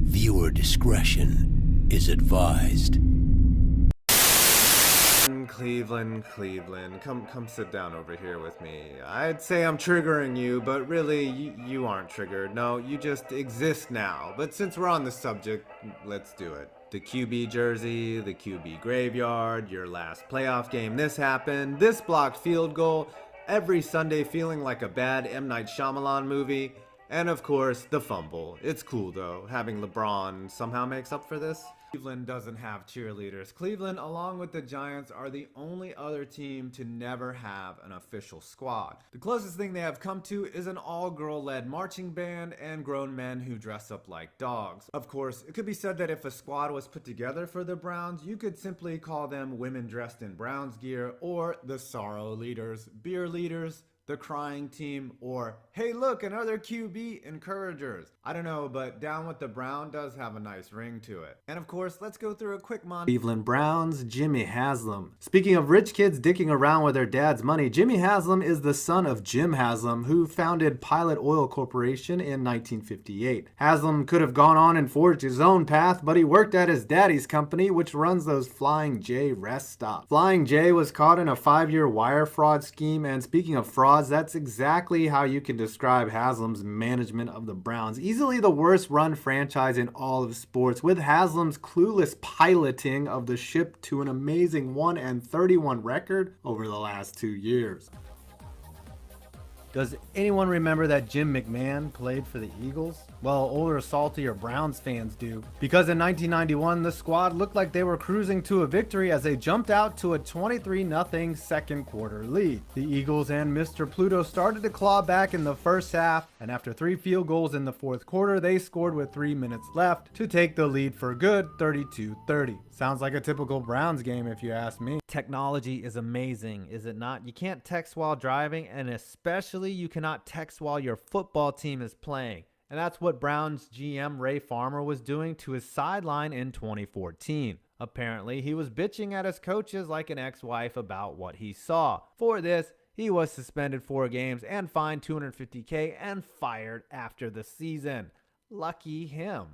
Viewer discretion is advised. Cleveland, come sit down over here with me. I'd say I'm triggering you, but really, you aren't triggered. No, you just exist now. But since we're on the subject, let's do it. The QB jersey, the QB graveyard, your last playoff game, this happened, this blocked field goal, every Sunday feeling like a bad M. Night Shyamalan movie, and of course, the fumble. It's cool though, having LeBron somehow makes up for this. Cleveland doesn't have cheerleaders. Cleveland, along with the Giants, are the only other team to never have an official squad. The closest thing they have come to is an all-girl-led marching band and grown men who dress up like dogs. Of course, it could be said that if a squad was put together for the Browns, you could simply call them women dressed in Browns gear, or the sorrow leaders, beer leaders, the crying team, or hey look, another QB encouragers. I don't know, but Down with the Brown does have a nice ring to it. And of course, let's go through a quick montage. Cleveland Browns, Jimmy Haslam. Speaking of rich kids dicking around with their dad's money, Jimmy Haslam is the son of Jim Haslam, who founded Pilot Oil Corporation in 1958. Haslam could have gone on and forged his own path, but he worked at his daddy's company, which runs those Flying J rest stops. Flying J was caught in a 5-year wire fraud scheme, and speaking of frauds, that's exactly how you can describe Haslam's management of the Browns. Easily the worst run franchise in all of sports, with Haslam's clueless piloting of the ship to an amazing 1-31 record over the last 2 years. Does anyone remember that Jim McMahon played for the Eagles? Well, older, saltier Browns fans do. Because in 1991, the squad looked like they were cruising to a victory as they jumped out to a 23-0 second quarter lead. The Eagles and Mr. Pluto started to claw back in the first half, and after 3 field goals in the fourth quarter, they scored with 3 minutes left to take the lead for good, 32-30. Sounds like a typical Browns game if you ask me. Technology is amazing, is it not? You can't text while driving, and especially you cannot text while your football team is playing. And that's what Browns GM Ray Farmer was doing to his sideline in 2014. Apparently, he was bitching at his coaches like an ex-wife about what he saw. For this, he was suspended 4 games and fined $250K and fired after the season. Lucky him.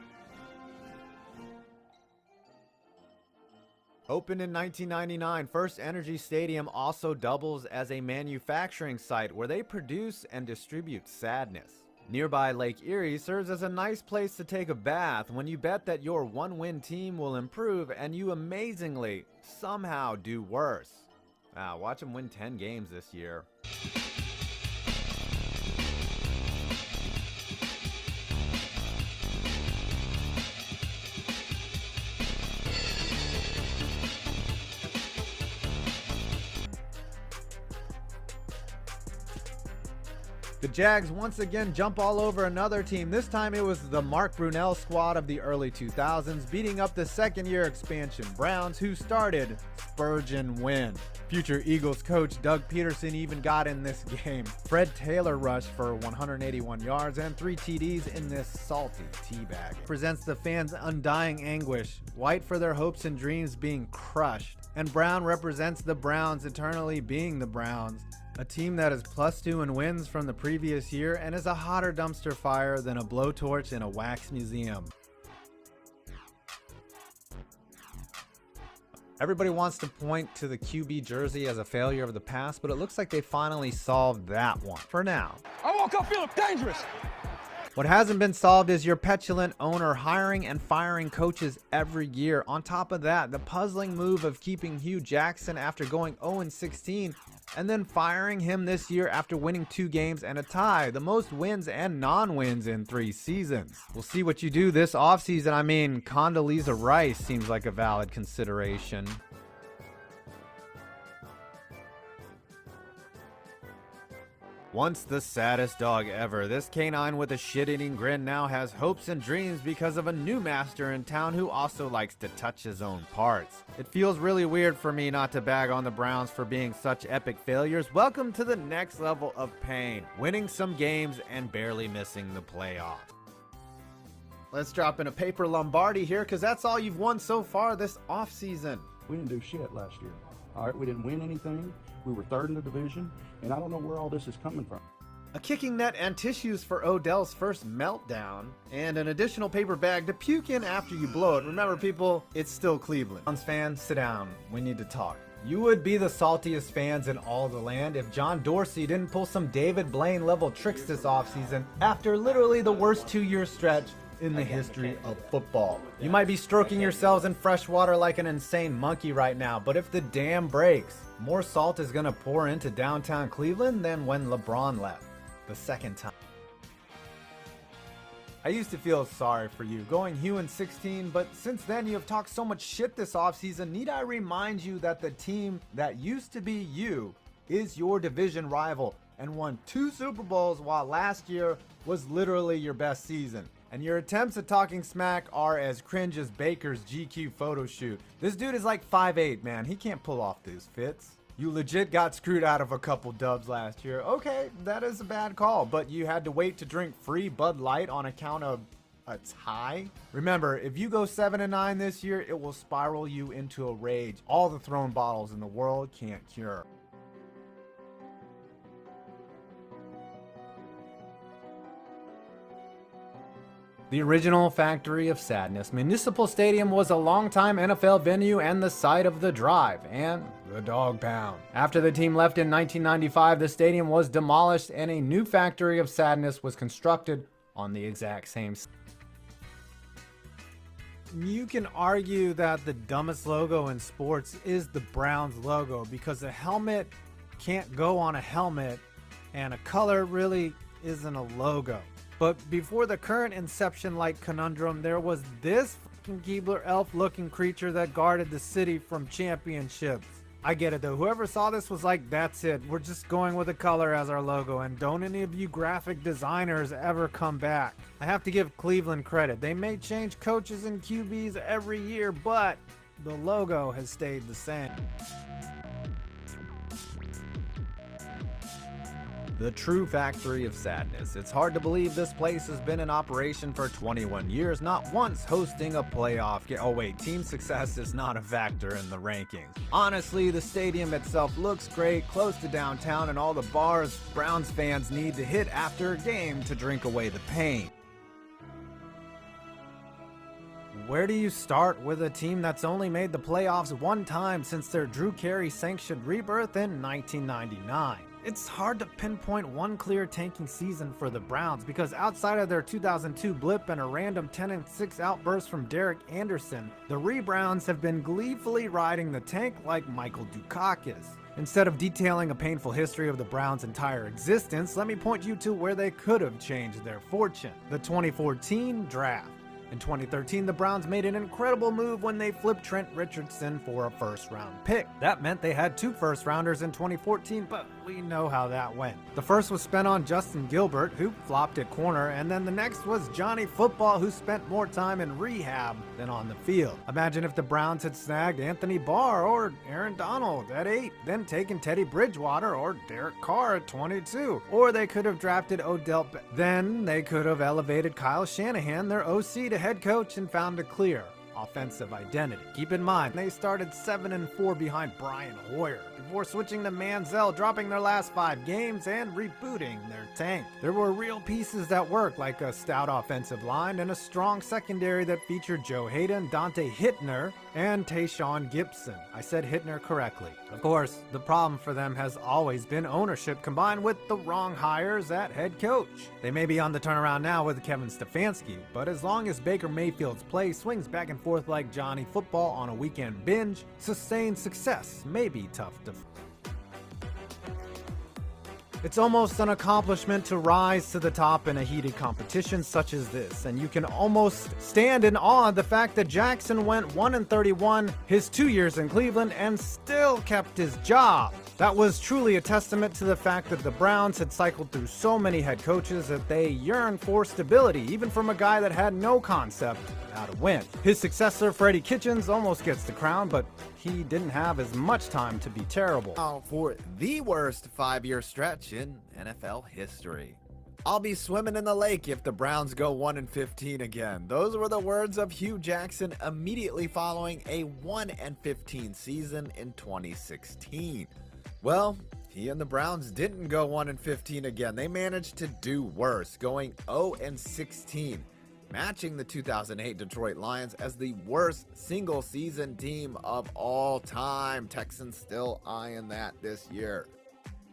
Opened in 1999, First Energy Stadium also doubles as a manufacturing site where they produce and distribute sadness. Nearby Lake Erie serves as a nice place to take a bath when you bet that your one-win team will improve and you amazingly somehow do worse. Watch them win 10 games this year. The Jags once again jump all over another team. This time it was the Mark Brunell squad of the early 2000s, beating up the second-year expansion Browns, who started Spurgeon Wynn. Future Eagles coach Doug Peterson even got in this game. Fred Taylor rushed for 181 yards and 3 TDs in this salty teabag. Presents the fans' undying anguish, white for their hopes and dreams being crushed. And brown represents the Browns eternally being the Browns. A team that is +2 in wins from the previous year and is a hotter dumpster fire than a blowtorch in a wax museum. Everybody wants to point to the QB jersey as a failure of the past, but it looks like they finally solved that one. For now. I woke up feeling dangerous. What hasn't been solved is your petulant owner hiring and firing coaches every year. On top of that, the puzzling move of keeping Hugh Jackson after going 0-16 and then firing him this year after winning 2 games and a tie, the most wins and non-wins in 3 seasons. We'll see what you do this offseason. I mean, Condoleezza Rice seems like a valid consideration. Once the saddest dog ever, this canine with a shit-eating grin now has hopes and dreams because of a new master in town who also likes to touch his own parts. It feels really weird for me not to bag on the Browns for being such epic failures. Welcome to the next level of pain, winning some games and barely missing the playoffs. Let's drop in a paper Lombardi here because that's all you've won so far this offseason. We didn't do shit last year. All right, we didn't win anything. We were 3rd in the division, and I don't know where all this is coming from. a kicking net and tissues for Odell's first meltdown, and an additional paper bag to puke in after you blow it. Remember people, it's still Cleveland. Browns fans, sit down. We need to talk. You would be the saltiest fans in all the land if John Dorsey didn't pull some David Blaine level tricks this offseason after literally the worst 2-year stretch in the history of football. You might be stroking yourselves in fresh water like an insane monkey right now, but if the dam breaks, more salt is gonna pour into downtown Cleveland than when LeBron left the second time. I used to feel sorry for you going Hugh in 16, but since then you have talked so much shit this offseason. Need I remind you that the team that used to be you is your division rival and won 2 Super Bowls while last year was literally your best season. And your attempts at talking smack are as cringe as Baker's GQ photo shoot. This dude is like 5'8", man. He can't pull off these fits. You legit got screwed out of a couple dubs last year. Okay, that is a bad call, but you had to wait to drink free Bud Light on account of a tie? Remember, if you go 7-9 this year, it will spiral you into a rage all the thrown bottles in the world can't cure. The original Factory of Sadness, Municipal Stadium was a longtime NFL venue and the site of the Drive and the Dog Pound. After the team left in 1995, the stadium was demolished and a new Factory of Sadness was constructed on the exact same site. You can argue that the dumbest logo in sports is the Browns logo because a helmet can't go on a helmet and a color really isn't a logo. But before the current Inception-like conundrum, there was this fucking Keebler elf-looking creature that guarded the city from championships. I get it though, whoever saw this was like, that's it, we're just going with a color as our logo, and don't any of you graphic designers ever come back. I have to give Cleveland credit, they may change coaches and QBs every year, but the logo has stayed the same. The true Factory of Sadness. It's hard to believe this place has been in operation for 21 years, not once hosting a playoff game. Oh wait, team success is not a factor in the rankings. Honestly, the stadium itself looks great, close to downtown and all the bars Browns fans need to hit after a game to drink away the pain. Where do you start with a team that's only made the playoffs one time since their Drew Carey sanctioned rebirth in 1999? It's hard to pinpoint one clear tanking season for the Browns because outside of their 2002 blip and a random 10-6 outburst from Derek Anderson, the Re-Browns have been gleefully riding the tank like Michael Dukakis. Instead of detailing a painful history of the Browns' entire existence, let me point you to where they could have changed their fortune. The 2014 draft. In 2013, the Browns made an incredible move when they flipped Trent Richardson for a first-round pick. That meant they had 2 first-rounders in 2014, but we know how that went. The first was spent on Justin Gilbert, who flopped at corner, and then the next was Johnny Football, who spent more time in rehab than on the field. Imagine if the Browns had snagged Anthony Barr or Aaron Donald at 8, then taken Teddy Bridgewater or Derek Carr at 22. Or they could have drafted Odell Then they could have elevated Kyle Shanahan, their OC, to head coach and found a clear offensive identity. Keep in mind, they started 7-4 behind Brian Hoyer before switching to Manziel, dropping their last 5 games and rebooting their tank. There were real pieces that worked, like a stout offensive line and a strong secondary that featured Joe Hayden, Dante Hittner, and Tayshaun Gibson. I said Hittner correctly. Of course, the problem for them has always been ownership combined with the wrong hires at head coach. They may be on the turnaround now with Kevin Stefanski, but as long as Baker Mayfield's play swings back and forth like Johnny Football on a weekend binge, sustained success may be tough to It's almost an accomplishment to rise to the top in a heated competition such as this, and you can almost stand in awe of the fact that Jackson went 1-31 his 2 years in Cleveland and still kept his job. That was truly a testament to the fact that the Browns had cycled through so many head coaches that they yearned for stability, even from a guy that had no concept of how to win. His successor, Freddie Kitchens, almost gets the crown, but he didn't have as much time to be terrible. Now for the worst 5-year stretch in NFL history. I'll be swimming in the lake if the Browns go 1-15 again. Those were the words of Hugh Jackson immediately following a 1-15 season in 2016. Well, He and the Browns didn't go 1-15 again. They managed to do worse, going 0-16, matching the 2008 Detroit Lions as the worst single-season team of all time. Texans still eyeing that this year.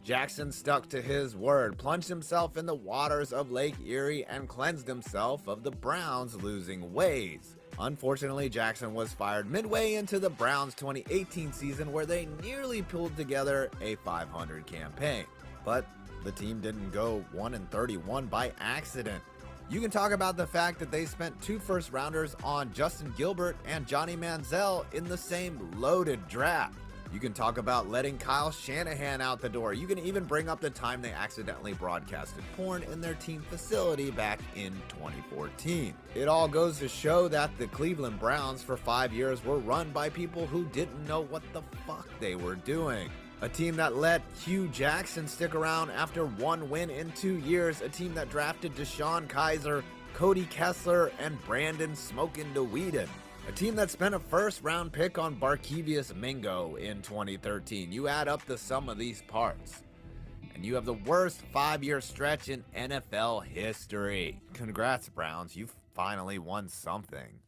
Jackson stuck to his word, plunged himself in the waters of Lake Erie, and cleansed himself of the Browns' losing ways. Unfortunately, Jackson was fired midway into the Browns' 2018 season, where they nearly pulled together a .500 campaign. But the team didn't go 1-31 by accident. You can talk about the fact that they spent 2 first-rounders on Justin Gilbert and Johnny Manziel in the same loaded draft. You can talk about letting Kyle Shanahan out the door. You can even bring up the time they accidentally broadcasted porn in their team facility back in 2014. It all goes to show that the Cleveland Browns for 5 years were run by people who didn't know what the fuck they were doing. A team that let Hugh Jackson stick around after 1 win in 2 years. A team that drafted Deshaun Kaiser, Cody Kessler, and Brandon Smokin' DeWeeden. A team that spent a first-round pick on Barkevious Mingo in 2013. You add up the sum of these parts, and you have the worst 5-year stretch in NFL history. Congrats, Browns. You finally won something.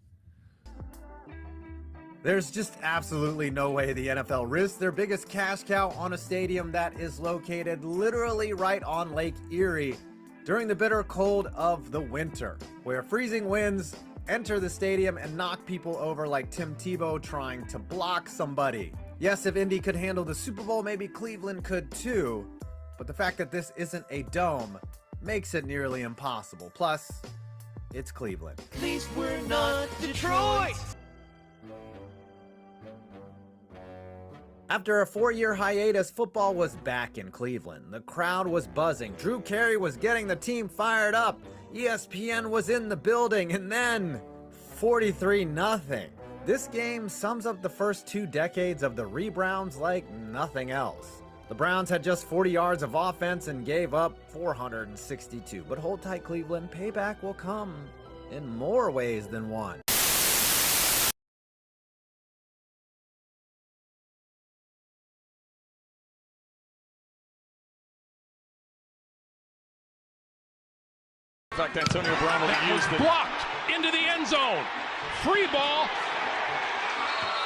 There's just absolutely no way the NFL risks their biggest cash cow on a stadium that is located literally right on Lake Erie during the bitter cold of the winter, where freezing winds enter the stadium and knock people over like Tim Tebow trying to block somebody. Yes, if Indy could handle the Super Bowl, maybe Cleveland could too, but the fact that this isn't a dome makes it nearly impossible. Plus, it's Cleveland. At least we're not Detroit! After a 4-year hiatus, football was back in Cleveland. The crowd was buzzing. Drew Carey was getting the team fired up. ESPN was in the building, and then 43-0. This game sums up the first 2 decades of the Re-Browns like nothing else. The Browns had just 40 yards of offense and gave up 462. But hold tight, Cleveland. Payback will come in more ways than one. In fact, Antonio Brown will use it. Blocked into the end zone. Free ball.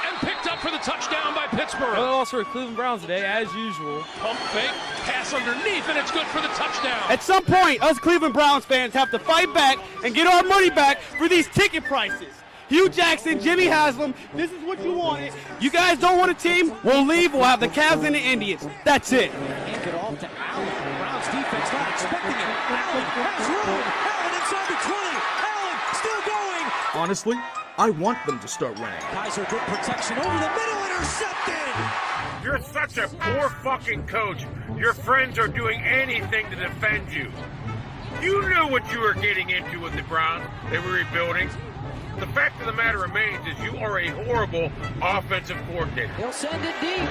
And picked up for the touchdown by Pittsburgh. Another loss for the Cleveland Browns today, as usual. Pump fake, pass underneath, and it's good for the touchdown. At some point, us Cleveland Browns fans have to fight back and get our money back for these ticket prices. Hugh Jackson, Jimmy Haslam, this is what you wanted. You guys don't want a team? We'll leave. We'll have the Cavs and the Indians. That's it. Hand it off to Allen. Browns defense not expecting it. Allen has room. Allen inside the 20. Allen still going. Honestly, I want them to start winning. Kaiser, good protection over the middle. Intercepted. You're such a poor fucking coach. Your friends are doing anything to defend you. You knew what you were getting into with the Browns. They were rebuilding. The fact of the matter remains is you are a horrible offensive coordinator. He'll send it deep.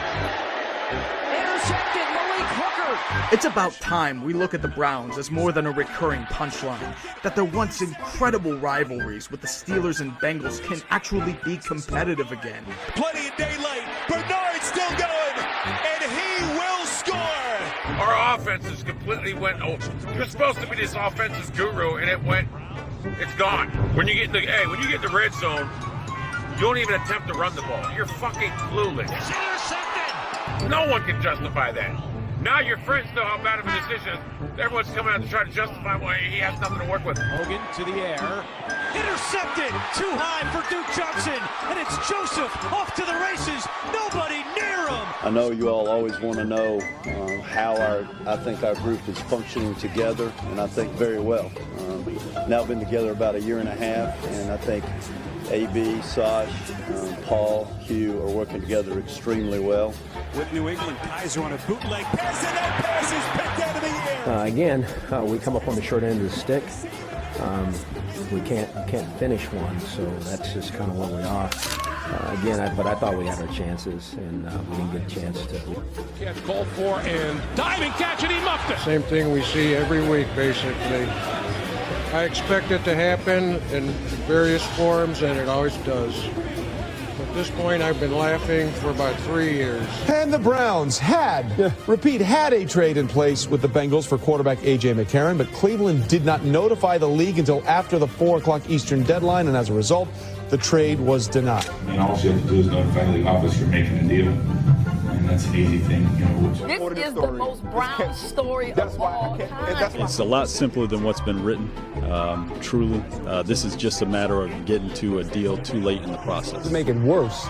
Intercepted, Malik Hooker. It's about time we look at the Browns as more than a recurring punchline, that their once incredible rivalries with the Steelers and Bengals can actually be competitive again. Plenty of daylight. Bernard still going, and he will score. Our offenses completely went, oh, you're supposed to be this offensive guru, and it's gone. When you get in the red zone, you don't even attempt to run the ball. You're fucking clueless. It's intercepted. No one can justify that. Now your friends know how bad of a decision. Everyone's coming out to try to justify why he has nothing to work with. Hogan to the air. Intercepted. Too high for Duke Johnson. And it's Joseph off to the races. Nobody near him. I know you all always want to know how I think our group is functioning together, and I think very well. Now been together about a year and a half, and I think AB, Sash, Paul, Hugh are working together extremely well. With New England, Kaiser on a bootleg pass, and that pass is picked out of the air. Again, we come up on the short end of the stick. We can't finish one, so that's just kind of where we are. But I thought we had our chances, and we didn't get a chance to. Catch called for and diving catch, and he muffed it. Same thing we see every week, basically. I expect it to happen in various forms, and it always does. At this point, I've been laughing for about 3 years. And the Browns had a trade in place with the Bengals for quarterback A.J. McCarron, but Cleveland did not notify the league until after the 4 o'clock Eastern deadline, and as a result, the trade was denied. And all you have to do is notify the league office you're making a deal. And that's an easy thing, you know. This is the most Brown story of all time. It's a lot simpler than what's been written, truly. This is just a matter of getting to a deal too late in the process. To make it worse,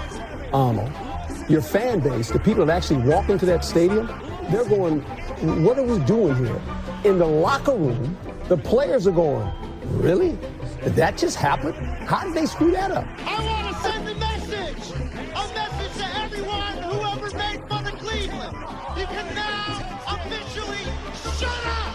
your fan base, the people that actually walk into that stadium, they're going, what are we doing here? In the locker room, the players are going, really? Did that just happen? How did they screw that up? I want to send a message to everyone who ever made fun of Cleveland. You can now officially shut up.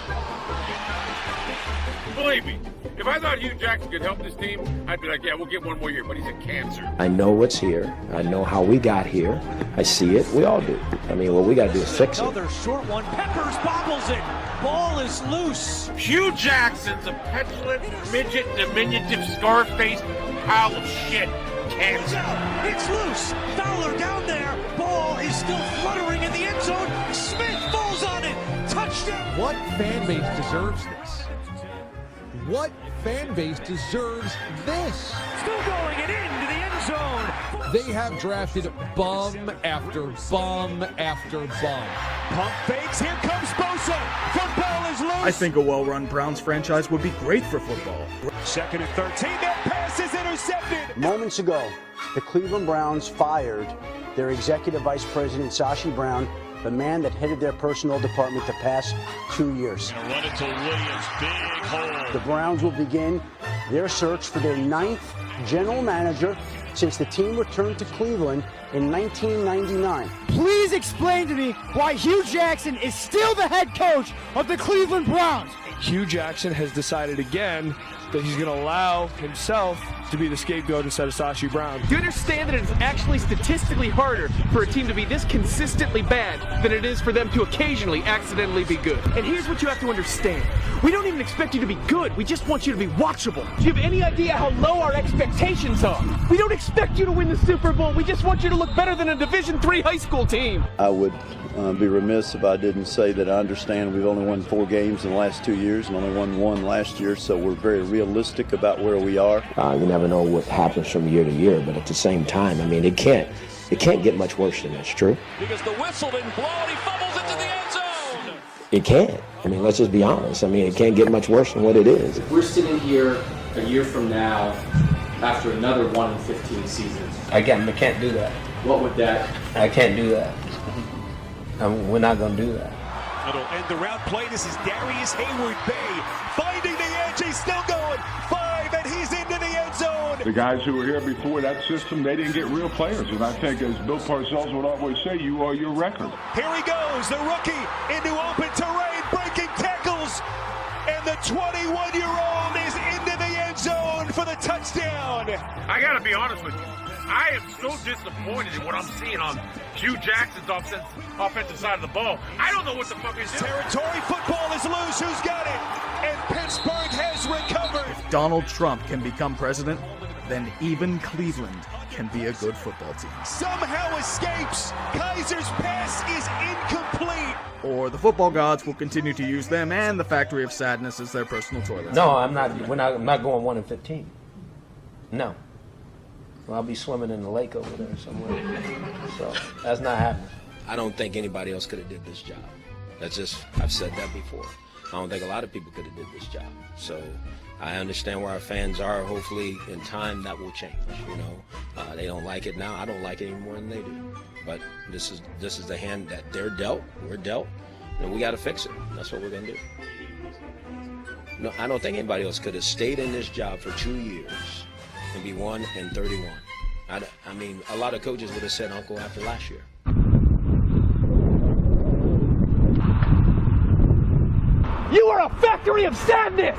Believe me, if I thought Hugh Jackson could help this team, I'd be like, yeah, we'll get one more year, but he's a cancer. I know what's here. I know how we got here. I see it. We all do. I mean, what we got to do is fix it. Another short one. Peppers bobbles it. Ball is loose. Hugh Jackson's a petulant, midget, diminutive, scar-faced pile of shit. Cancer. It's loose. Fowler down there. Ball is still fluttering in the end zone. Smith falls on it. Touchdown. What fan base deserves this? What fan base deserves this? Still going and into the end zone. They have drafted bum after bum after bum. Pump fakes. Here comes Bosa. Football is loose. I think a well-run Browns franchise would be great for football. 2nd and 13. That pass is intercepted. Moments ago, the Cleveland Browns fired their executive vice president, Sashi Brown, the man that headed their personnel department the past 2 years. Run it to Williams. Big hole. The Browns will begin their search for their 9th general manager since the team returned to Cleveland in 1999. Please explain to me why Hugh Jackson is still the head coach of the Cleveland Browns. Hugh Jackson has decided again that he's going to allow himself to be the scapegoat instead of Sashi Brown. Do you understand that it's actually statistically harder for a team to be this consistently bad than it is for them to occasionally accidentally be good? And here's what you have to understand. We don't even expect you to be good. We just want you to be watchable. Do you have any idea how low our expectations are? We don't expect you to win the Super Bowl. We just want you to look better than a Division III high school team. I would be remiss if I didn't say that I understand we've only won 4 games in the last 2 years and only won 1 last year, so we're very realistic about where we are. You never know what happens from year to year, but at the same time, I mean, it can't get much worse than that's true. Because the whistle didn't blow and he fumbles into the end zone. It can't. I mean, let's just be honest. I mean, it can't get much worse than what it is. If we're sitting here a year from now after another 1-15 season. Again, we can't do that. What would that? I can't do that. We're not going to do that. It'll end the round play. This is Darius Hayward-Bay finding the edge. He's still going. 5, and he's into the end zone. The guys who were here before that system, they didn't get real players. And I think, as Bill Parcells would always say, you are your record. Here he goes, the rookie into open terrain, breaking tackles. And the 21-year-old is into the end zone for the touchdown. I got to be honest with you. I am so disappointed in what I'm seeing on Hugh Jackson's offensive side of the ball. I don't know what the fuck he's doing. Territory football is loose. Who's got it? And Pittsburgh has recovered. If Donald Trump can become president, then even Cleveland can be a good football team. Somehow escapes. Kaiser's pass is incomplete. Or the football gods will continue to use them and the Factory of Sadness as their personal toilet. No, I'm not going 1-15. No. Well, I'll be swimming in the lake over there somewhere. So that's not happening. I don't think anybody else could have did this job. I've said that before. I don't think a lot of people could have did this job. So I understand where our fans are. Hopefully in time that will change, you know. They don't like it now. I don't like it any more than they do. But this is the hand that they're dealt. We're dealt. And we got to fix it. That's what we're going to do. No, I don't think anybody else could have stayed in this job for 2 years and be 1-31. I mean, a lot of coaches would have said uncle after last year. You are a factory of sadness!